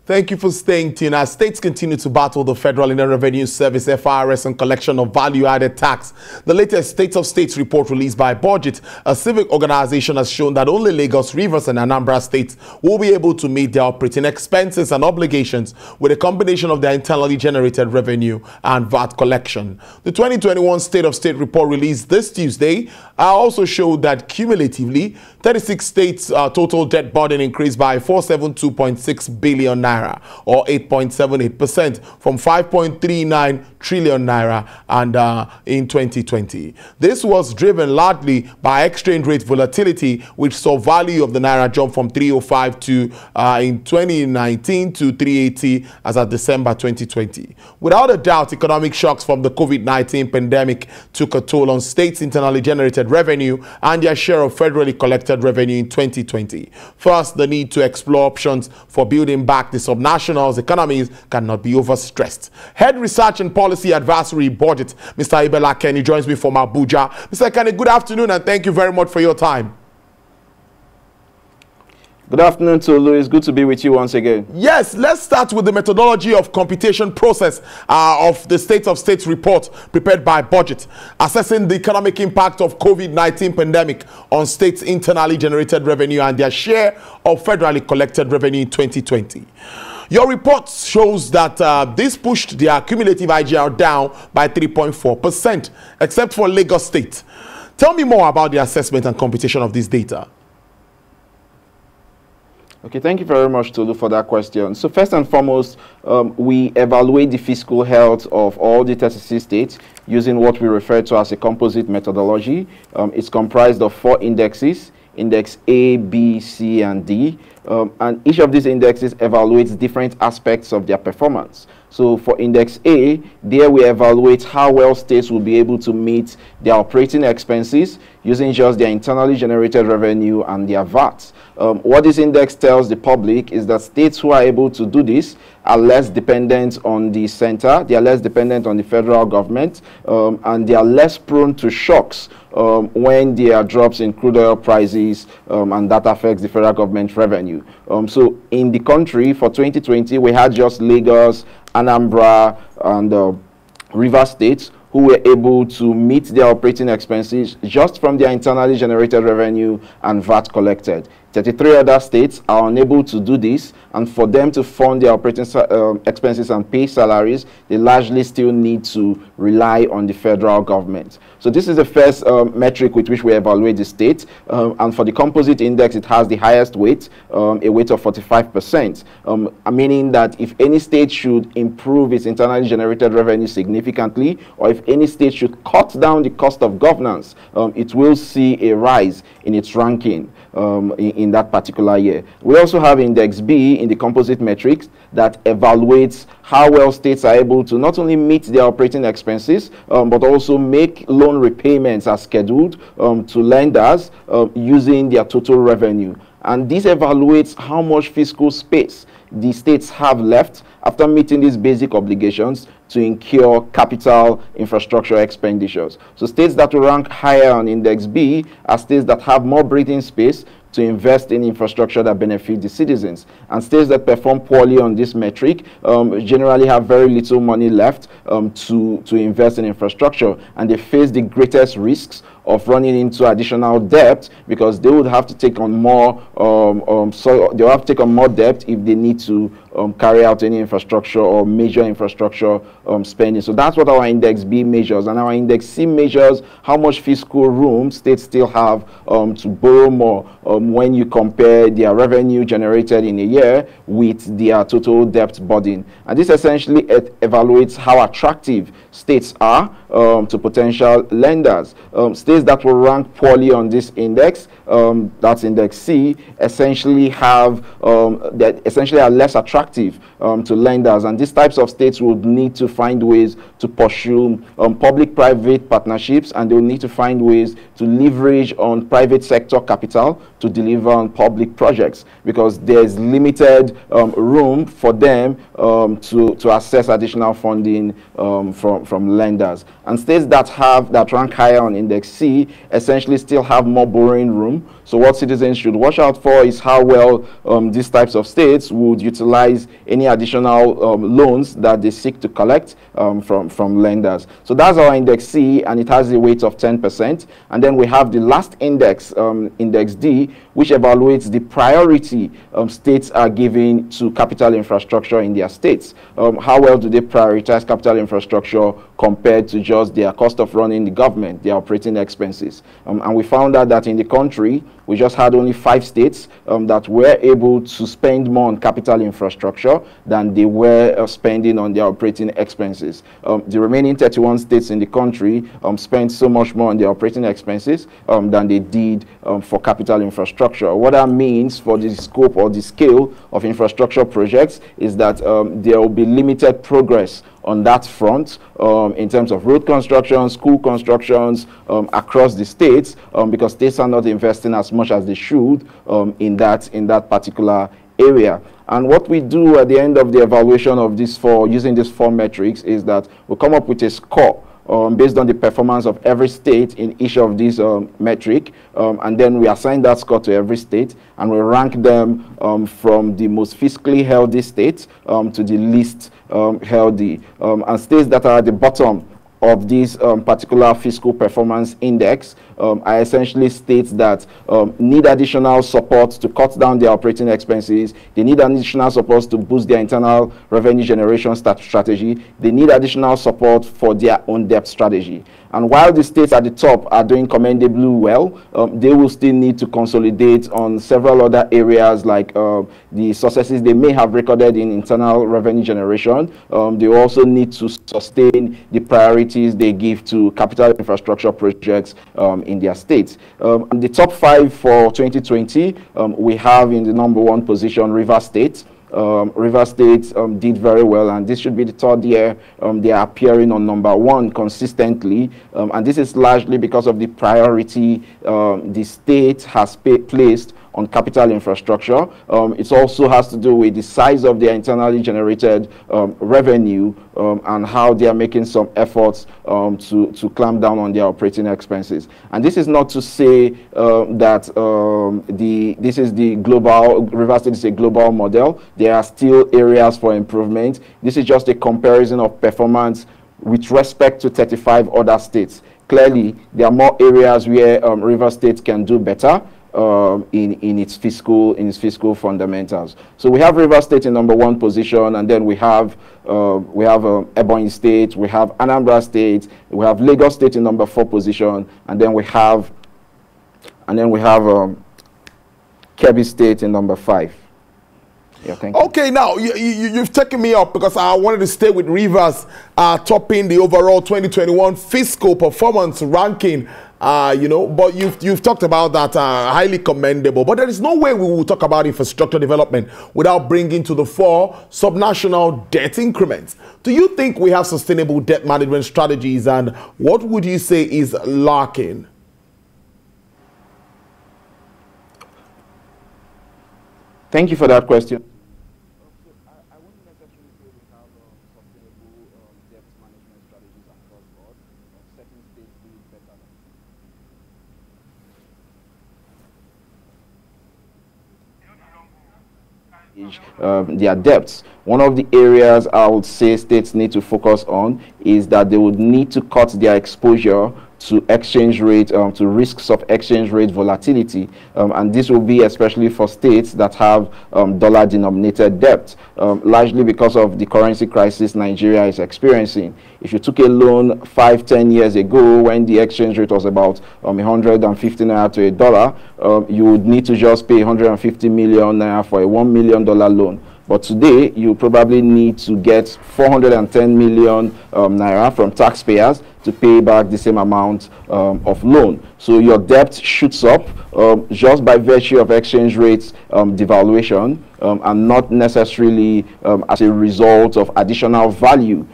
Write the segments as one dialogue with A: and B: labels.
A: Thank you for staying tuned. As states continue to battle the Federal Inland Revenue Service, FIRS, and collection of value-added tax, the latest State of States report released by BudgIT, a civic organization, has shown that only Lagos, Rivers, and Anambra states will be able to meet their operating expenses and obligations with a combination of their internally generated revenue and VAT collection. The 2021 State of State report released this Tuesday also showed that cumulatively, 36 states' total debt burden increased by 472.6 billion naira, or 8.78%, from 5.39 trillion naira and in 2020. This was driven largely by exchange rate volatility, which saw value of the naira jump from 305 to in 2019 to 380 as of December 2020. Without a doubt, economic shocks from the COVID-19 pandemic took a toll on states' internally generated revenue and their share of federally collected revenue in 2020. First, the need to explore options for building back the subnationals' economies cannot be overstressed. Head Research and Policy Advisory BudgIT, Mr. Abel Akeni, joins me from Abuja. Mr. Akeni, good afternoon and thank you very much for your time.
B: Good afternoon to Louis. Good to be with you once again.
A: Yes, let's start with the methodology of computation process of the State of States report prepared by BudgIT, assessing the economic impact of COVID-19 pandemic on states' internally generated revenue and their share of federally collected revenue in 2020. Your report shows that this pushed their cumulative IGR down by 3.4%, except for Lagos State. Tell me more about the assessment and computation of this data.
B: Okay, thank you very much, Tolu, for that question. So first and foremost, we evaluate the fiscal health of all the 36 states using what we refer to as a composite methodology. It's comprised of 4 indexes, index A, B, C, and D. And each of these indexes evaluates different aspects of their performance. So for index A, there we evaluate how well states will be able to meet their operating expenses using just their internally generated revenue and their VAT. What this index tells the public is that states who are able to do this are less dependent on the center, they are less dependent on the federal government, and they are less prone to shocks when there are drops in crude oil prices, and that affects the federal government revenue. So in the country for 2020, we had just Lagos, Anambra, and Rivers State who were able to meet their operating expenses just from their internally generated revenue and VAT collected. 33 other states are unable to do this, and for them to fund their operating expenses and pay salaries, they largely still need to rely on the federal government. So this is the first metric with which we evaluate the state, and for the composite index, it has the highest weight, a weight of 45%, meaning that if any state should improve its internally generated revenue significantly, or if any state should cut down the cost of governance, it will see a rise in its ranking in that particular year. We also have index B in the composite metrics that evaluates how well states are able to not only meet their operating expenses, but also make loan repayments as scheduled to lenders using their total revenue. And this evaluates how much fiscal space the states have left after meeting these basic obligations to incur capital infrastructure expenditures. So states that will rank higher on index B are states that have more breathing space to invest in infrastructure that benefit the citizens. And states that perform poorly on this metric generally have very little money left to invest in infrastructure, and they face the greatest risks of running into additional debt because they would have to take on more they'll have to take on more debt if they need to carry out any infrastructure or major infrastructure spending. So that's what our index B measures, and our index C measures how much fiscal room states still have to borrow more when you compare their revenue generated in a year with their total debt burden. And this essentially evaluates how attractive states are to potential lenders. States that will rank poorly on this index, that's index C, essentially have that essentially are less attractive to lenders, and these types of states would need to find ways to pursue public-private partnerships, and they will need to find ways to leverage on private sector capital to deliver on public projects, because there's limited room for them to access additional funding from lenders. And states that rank higher on index C essentially still have more borrowing room room. So what citizens should watch out for is how well these types of states would utilize any additional loans that they seek to collect from lenders. So that's our Index C, and it has a weight of 10%. And then we have the last index, Index D, which evaluates the priority states are giving to capital infrastructure in their states. How well do they prioritize capital infrastructure compared to just their cost of running the government, their operating expenses? And we found out that in the country, we just had only 5 states that were able to spend more on capital infrastructure than they were spending on their operating expenses. The remaining 31 states in the country spent so much more on their operating expenses than they did for capital infrastructure. What that means for the scope or the scale of infrastructure projects is that there will be limited progress on that front in terms of road construction, school constructions across the states, because states are not investing as much as they should in that particular area. And what we do at the end of the evaluation of these using these 4 metrics is that we come up with a score based on the performance of every state in each of these metric, and then we assign that score to every state, and we rank them from the most fiscally healthy states to the least healthy. And states that are at the bottom of this particular fiscal performance index are essentially states that need additional support to cut down their operating expenses. They need additional support to boost their internal revenue generation strategy. They need additional support for their own debt strategy. And while the states at the top are doing commendably well, they will still need to consolidate on several other areas, like the successes they may have recorded in internal revenue generation. They also need to sustain the priorities they give to capital infrastructure projects in their states. And the top 5 for 2020, we have in the #1 position Rivers State. Rivers State did very well, and this should be the 3rd year they are appearing on #1 consistently, and this is largely because of the priority the state has placed on capital infrastructure. It also has to do with the size of their internally generated revenue and how they are making some efforts to clamp down on their operating expenses. And this is not to say that this is the global, Rivers State is a global model. There are still areas for improvement. This is just a comparison of performance with respect to 35 other states. Clearly, there are more areas where Rivers State can do better in its fiscal fundamentals. So we have Rivers State in #1 position, and then we have Ebonyi State, we have Anambra State, we have Lagos State in #4 position, and then we have Kebbi State in #5. Yeah, thank you.
A: Okay, now you've taken me up because I wanted to stay with Rivers topping the overall 2021 fiscal performance ranking. But you've talked about that, highly commendable. But there is no way we will talk about infrastructure development without bringing to the fore subnational debt increments. Do you think we have sustainable debt management strategies, and what would you say is lacking?
B: Thank you for that question. I wouldn't necessarily say we have sustainable debt management strategies across the board. Certain states do it better than their debts. One of the areas I would say states need to focus on is that they would need to cut their exposure to exchange rate, to risks of exchange rate volatility. And this will be especially for states that have dollar-denominated debt, largely because of the currency crisis Nigeria is experiencing. If you took a loan 5-10 years ago, when the exchange rate was about 150 naira to $1, you would need to just pay 150 million naira for a $1 million loan. But today, you probably need to get 410 million naira from taxpayers to pay back the same amount of loan. So your debt shoots up just by virtue of exchange rates devaluation, and not necessarily as a result of additional value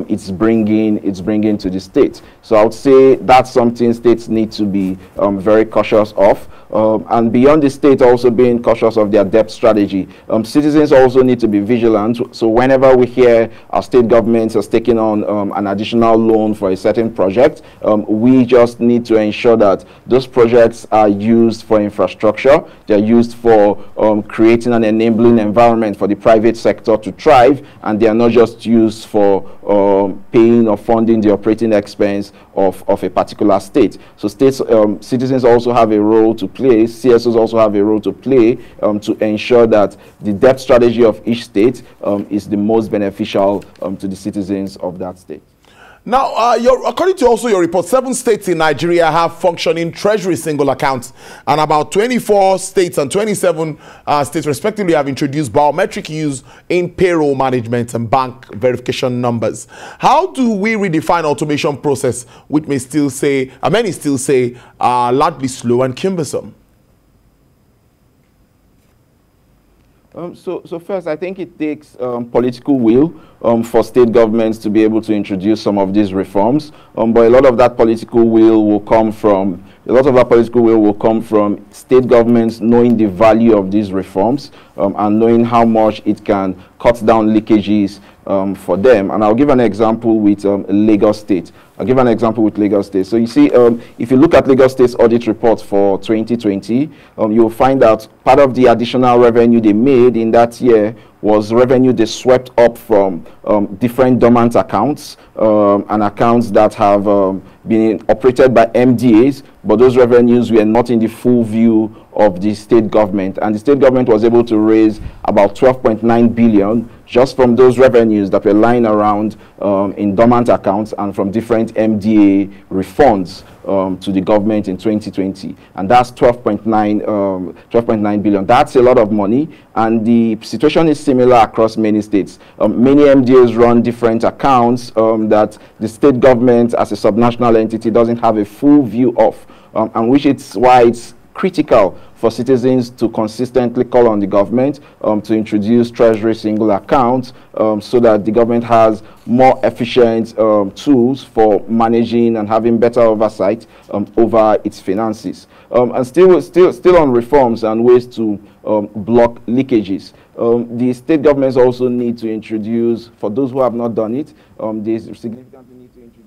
B: it's bringing to the state. So I would say that's something states need to be very cautious of. And beyond the state also being cautious of their debt strategy, citizens also need to be vigilant. So whenever we hear our state governments has taken on an additional loan for a certain project, we just need to ensure that those projects are used for infrastructure. They're used for creating an enabling environment for the private sector to thrive, and they are not just used for paying or funding the operating expense of a particular state. So states, citizens also have a role to play, CSOs also have a role to play to ensure that the debt strategy of each state is the most beneficial to the citizens of that state.
A: Now, according to also your report, 7 states in Nigeria have functioning treasury single accounts, and about 24 states and 27 states respectively have introduced biometric use in payroll management and bank verification numbers. How do we redefine automation process, which may still say, many still say, are largely slow and cumbersome?
B: So first, I think it takes political will for state governments to be able to introduce some of these reforms. But a lot of that political will will come from state governments knowing the value of these reforms and knowing how much it can cut down leakages for them. And I'll give an example with Lagos State. So you see, if you look at Lagos State's audit report for 2020, you'll find that part of the additional revenue they made in that year was revenue they swept up from different dormant accounts and accounts that have been operated by MDAs, but those revenues were not in the full view of the state government. And the state government was able to raise about 12.9 billion just from those revenues that were lying around in dormant accounts and from different MDA refunds to the government in 2020. And that's 12.9 billion. That's a lot of money. And the situation is similar across many states. Many MDAs run different accounts that the state government as a subnational entity doesn't have a full view of, and which is why it's critical for citizens to consistently call on the government to introduce treasury single accounts so that the government has more efficient tools for managing and having better oversight over its finances. And still on reforms and ways to block leakages. The state governments also need to introduce, for those who have not done it, they significantly need to introduce